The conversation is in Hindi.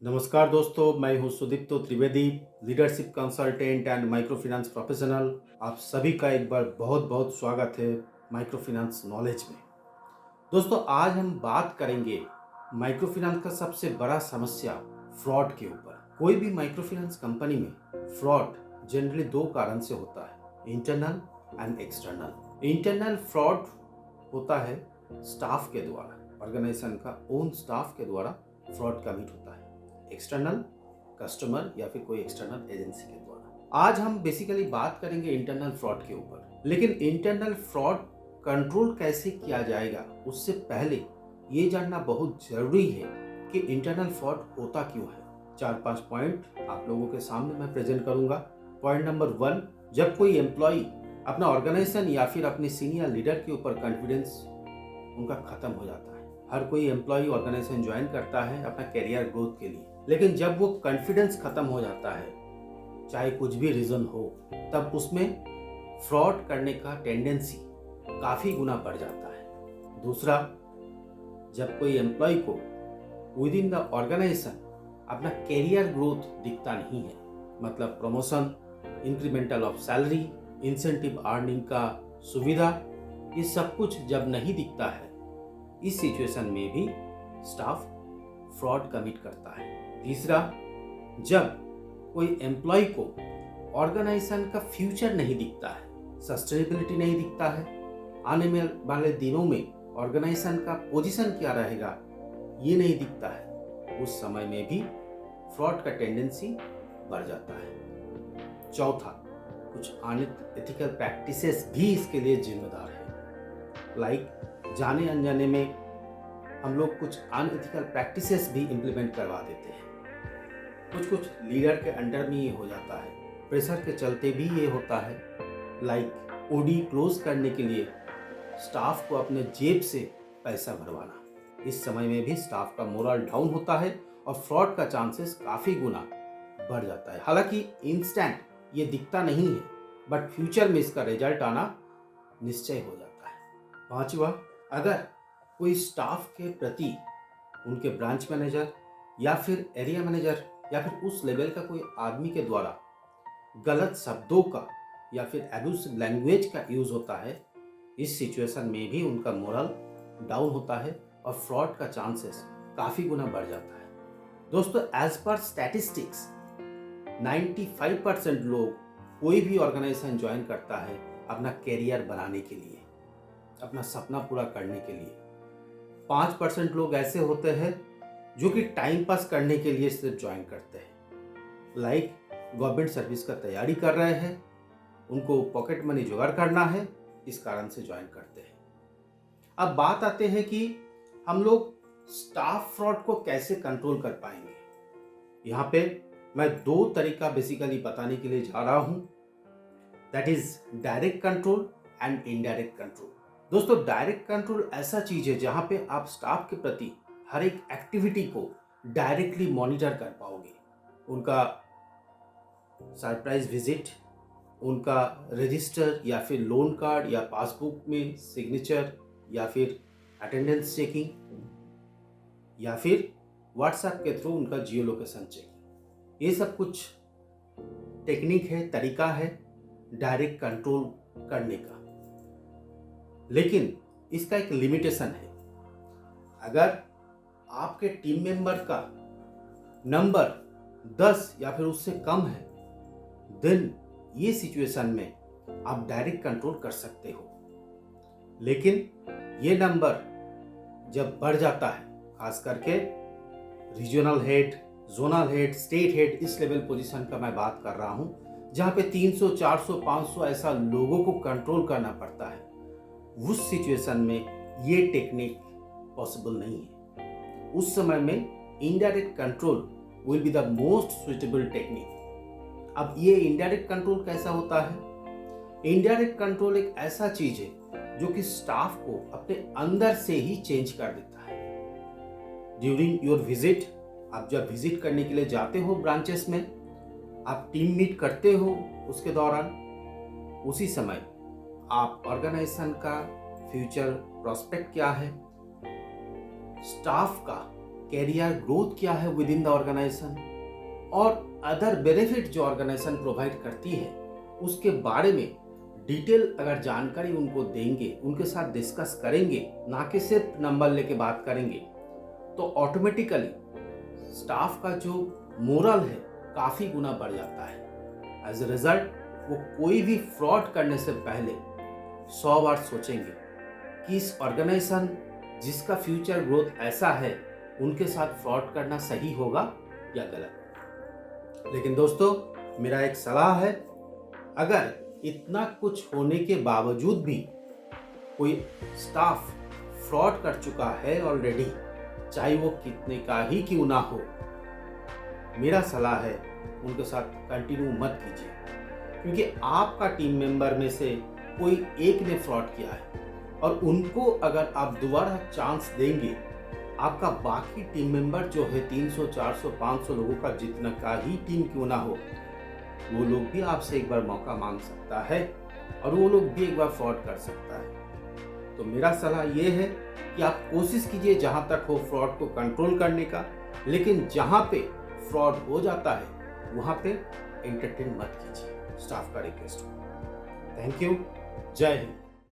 नमस्कार दोस्तों, मैं हूं Sudipto Trivedi, leadership consultant and micro finance professional. आप सभी का एक बार बहुत बहुत स्वागत है माइक्रो फाइनेंस नॉलेज में। दोस्तों, आज हम बात करेंगे माइक्रो फाइनेंस का सबसे बड़ा समस्या फ्रॉड के ऊपर। कोई भी माइक्रो फाइनेंस कंपनी में फ्रॉड जनरली दो कारण से होता है, internal and external. Internal fraud होता है स्टाफ के द्वारा, ऑर्गेनाइजेशन का ओन स्टाफ के द्वारा फ्रॉड कमिट होता है। एक्सटर्नल कस्टमर या फिर कोई एक्सटर्नल एजेंसी के द्वारा। आज हम बेसिकली बात करेंगे इंटरनल फ्रॉड के ऊपर, लेकिन इंटरनल फ्रॉड कंट्रोल कैसे किया जाएगा उससे पहले ये जानना बहुत जरूरी है कि इंटरनल फ्रॉड होता क्यों है। 4-5 पॉइंट आप लोगों के सामने मैं प्रेजेंट करूंगा। पॉइंट नंबर 1, जब कोई एम्प्लॉय अपना ऑर्गेनाइजेशन या फिर अपने सीनियर लीडर के ऊपर कॉन्फिडेंस उनका खत्म हो जाता है। हर कोई एम्प्लॉय ऑर्गेनाइजेशन ज्वाइन करता है अपना कैरियर ग्रोथ के लिए, लेकिन जब वो कॉन्फिडेंस खत्म हो जाता है, चाहे कुछ भी रीजन हो, तब उसमें फ्रॉड करने का टेंडेंसी काफी गुना बढ़ जाता है। दूसरा, जब कोई एम्प्लॉय को विद इन द ऑर्गेनाइजेशन अपना कैरियर ग्रोथ दिखता नहीं है, मतलब promotion, incremental of salary, incentive earning का सुविधा, ये सब कुछ जब नहीं दिखता है, इस सिचुएशन में भी स्टाफ फ्रॉड कमिट करता है। तीसरा, जब कोई एम्प्लॉय को ऑर्गेनाइजेशन का फ्यूचर नहीं दिखता है, सस्टेनेबिलिटी नहीं दिखता है, आने में वाले दिनों में ऑर्गेनाइजेशन का पोजीशन क्या रहेगा ये नहीं दिखता है, उस समय में भी फ्रॉड का टेंडेंसी बढ़ जाता है। चौथा, कुछ अनएथिकल प्रैक्टिसेस भी इसके लिए जिम्मेदार है। लाइक जाने अनजाने में हम लोग कुछ अनएथिकल प्रैक्टिसेस भी इम्प्लीमेंट करवा देते हैं। कुछ लीडर के अंडर में ये हो जाता है, प्रेशर के चलते भी ये होता है। लाइक ओडी क्लोज करने के लिए स्टाफ को अपने जेब से पैसा भरवाना, इस समय में भी स्टाफ का मोरल डाउन होता है और फ्रॉड का चांसेस काफ़ी गुना बढ़ जाता है। हालांकि इंस्टेंट ये दिखता नहीं है, बट फ्यूचर में इसका रिजल्ट आना निश्चय हो जाता है। पांचवा, अगर कोई स्टाफ के प्रति उनके ब्रांच मैनेजर या फिर एरिया मैनेजर या फिर उस लेवल का कोई आदमी के द्वारा गलत शब्दों का या फिर एब्यूसिव लैंग्वेज का यूज होता है, इस सिचुएशन में भी उनका मोरल डाउन होता है और फ्रॉड का चांसेस काफ़ी गुना बढ़ जाता है। दोस्तों, एज पर स्टैटिस्टिक्स 95% लोग कोई भी ऑर्गेनाइजेशन ज्वाइन करता है अपना कैरियर बनाने के लिए, अपना सपना पूरा करने के लिए। 5% लोग ऐसे होते हैं जो कि टाइम पास करने के लिए सिर्फ ज्वाइन करते हैं। लाइक गवर्नमेंट सर्विस का तैयारी कर रहे हैं, उनको पॉकेट मनी जुगाड़ करना है, इस कारण से ज्वाइन करते हैं। अब बात आते हैं कि हम लोग स्टाफ फ्रॉड को कैसे कंट्रोल कर पाएंगे। यहाँ पे मैं दो तरीका बेसिकली बताने के लिए जा रहा हूं, that is direct control and indirect control. दोस्तों, डायरेक्ट कंट्रोल ऐसा चीज है जहां पे आप स्टाफ के प्रति हर एक एक्टिविटी को डायरेक्टली मॉनिटर कर पाओगे। उनका सरप्राइज विजिट, उनका रजिस्टर या फिर लोन कार्ड या पासबुक में सिग्नेचर या फिर अटेंडेंस चेकिंग या फिर व्हाट्सएप के थ्रू उनका जियो लोकेशन चेकिंग, ये सब कुछ टेक्निक है, तरीका है डायरेक्ट कंट्रोल करने का। लेकिन इसका एक लिमिटेशन है। अगर आपके टीम मेंबर का नंबर 10 या फिर उससे कम है, देन ये सिचुएशन में आप डायरेक्ट कंट्रोल कर सकते हो। लेकिन ये नंबर जब बढ़ जाता है, खास करके regional head, zonal head, state head, इस लेवल पोजीशन का मैं बात कर रहा हूं, जहां पे 300, 400, 500 ऐसा लोगों को कंट्रोल करना पड़ता है, उस सिचुएशन में ये टेक्निक पॉसिबल नहीं है। उस समय में indirect control will be the most suitable technique. अब ये इनडायरेक्ट कंट्रोल कैसा होता है? इनडायरेक्ट कंट्रोल एक ऐसा चीज है जो कि स्टाफ को अपने अंदर से ही चेंज कर देता है। ड्यूरिंग योर विजिट, आप जब विजिट करने के लिए जाते हो ब्रांचेस में, आप टीम मीट करते हो, उसके दौरान उसी समय आप ऑर्गेनाइजेशन का फ्यूचर प्रोस्पेक्ट क्या है, स्टाफ का कैरियर ग्रोथ क्या है विद इन द ऑर्गेनाइजेशन और अदर बेनिफिट जो ऑर्गेनाइजेशन प्रोवाइड करती है उसके बारे में डिटेल अगर जानकारी उनको देंगे, उनके साथ डिस्कस करेंगे, ना कि सिर्फ नंबर लेके बात करेंगे, तो ऑटोमेटिकली स्टाफ का जो मोरल है काफ़ी गुना बढ़ जाता है। एज ए रिजल्ट वो कोई भी फ्रॉड करने से पहले 100 बार सोचेंगे कि इस ऑर्गेनाइजेशन जिसका फ्यूचर ग्रोथ ऐसा है उनके साथ फ्रॉड करना सही होगा या गलत। लेकिन दोस्तों मेरा एक सलाह है, अगर इतना कुछ होने के बावजूद भी कोई स्टाफ फ्रॉड कर चुका है ऑलरेडी, चाहे वो कितने का ही क्यों ना हो, मेरा सलाह है उनके साथ कंटिन्यू मत कीजिए, क्योंकि आपका टीम मेंबर में से कोई एक ने फ्रॉड किया है और उनको अगर आप दोबारा चांस देंगे, आपका बाकी टीम मेंबर जो है 300, 400, 500 लोगों का जितना का ही टीम क्यों ना हो, वो लोग भी आपसे एक बार मौका मांग सकता है और वो लोग भी एक बार फ्रॉड कर सकता है। तो मेरा सलाह ये है कि आप कोशिश कीजिए जहाँ तक हो फ्रॉड को कंट्रोल करने का, लेकिन जहाँ पे फ्रॉड हो जाता है वहाँ पे एंटरटेन मत कीजिए। स्टाफ का रिक्वेस्ट। Thank you. जय हिंद।